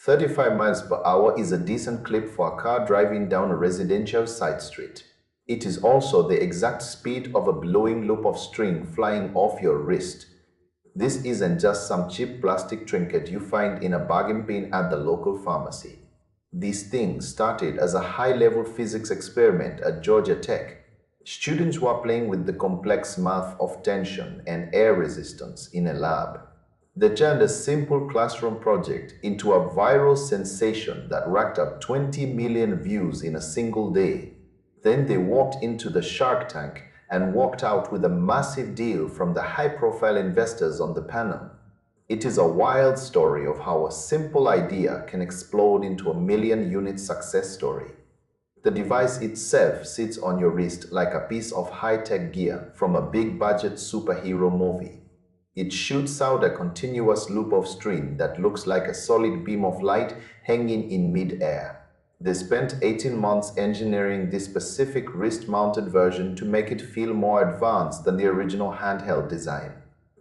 35 miles per hour is a decent clip for a car driving down a residential side street. It is also the exact speed of a blowing loop of string flying off your wrist. This isn't just some cheap plastic trinket you find in a bargain bin at the local pharmacy. These things started as a high-level physics experiment at Georgia Tech. Students were playing with the complex math of tension and air resistance in a lab. They turned a simple classroom project into a viral sensation that racked up 20 million views in a single day. Then they walked into the Shark Tank and walked out with a massive deal from the high-profile investors on the panel. It is a wild story of how a simple idea can explode into a million-unit success story. The device itself sits on your wrist like a piece of high-tech gear from a big-budget superhero movie. It shoots out a continuous loop of string that looks like a solid beam of light hanging in mid-air. They spent 18 months engineering this specific wrist-mounted version to make it feel more advanced than the original handheld design.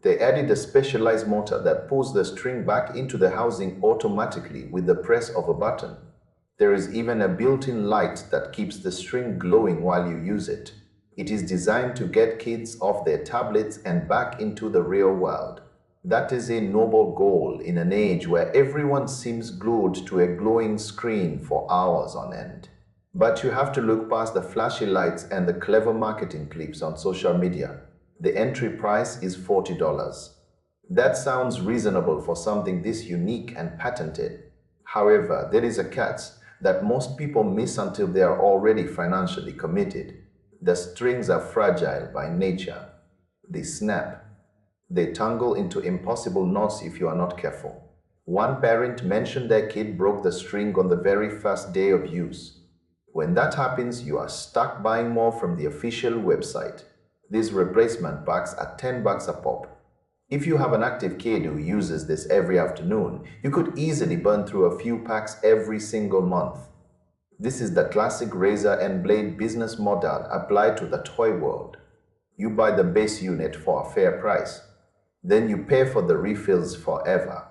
They added a specialized motor that pulls the string back into the housing automatically with the press of a button. There is even a built-in light that keeps the string glowing while you use it. It is designed to get kids off their tablets and back into the real world. That is a noble goal in an age where everyone seems glued to a glowing screen for hours on end. But you have to look past the flashy lights and the clever marketing clips on social media. The entry price is $40. That sounds reasonable for something this unique and patented. However, there is a catch that most people miss until they are already financially committed. The strings are fragile by nature. They snap. They tangle into impossible knots if you are not careful. One parent mentioned their kid broke the string on the very first day of use. When that happens, you are stuck buying more from the official website. These replacement packs are $10 a pop. If you have an active kid who uses this every afternoon, you could easily burn through a few packs every single month. This is the classic razor and blade business model applied to the toy world. You buy the base unit for a fair price. Then you pay for the refills forever.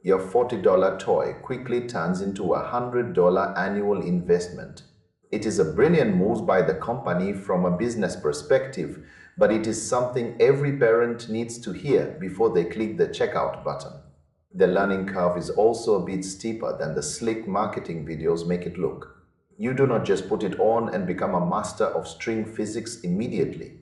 Your $40 toy quickly turns into a $100 annual investment. It is a brilliant move by the company from a business perspective, but it is something every parent needs to hear before they click the checkout button. The learning curve is also a bit steeper than the slick marketing videos make it look. You do not just put it on and become a master of string physics immediately.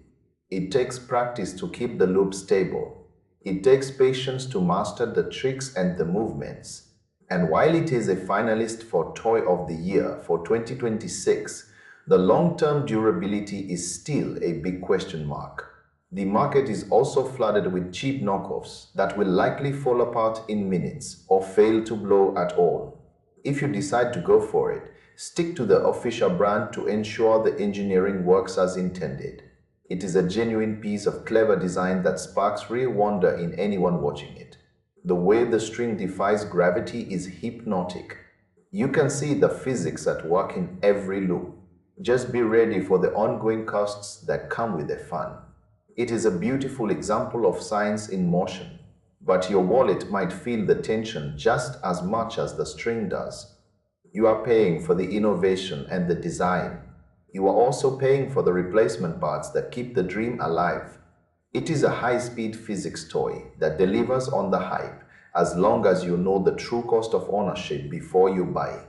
It takes practice to keep the loop stable. It takes patience to master the tricks and the movements. And while it is a finalist for Toy of the Year for 2026, the long-term durability is still a big question mark. The market is also flooded with cheap knockoffs that will likely fall apart in minutes or fail to blow at all. If you decide to go for it, stick to the official brand to ensure the engineering works as intended. It is a genuine piece of clever design that sparks real wonder in anyone watching it. The way the string defies gravity is hypnotic. You can see the physics at work in every loop. Just be ready for the ongoing costs that come with the fun. It is a beautiful example of science in motion, but your wallet might feel the tension just as much as the string does. You are paying for the innovation and the design. You are also paying for the replacement parts that keep the dream alive. It is a high-speed physics toy that delivers on the hype as long as you know the true cost of ownership before you buy.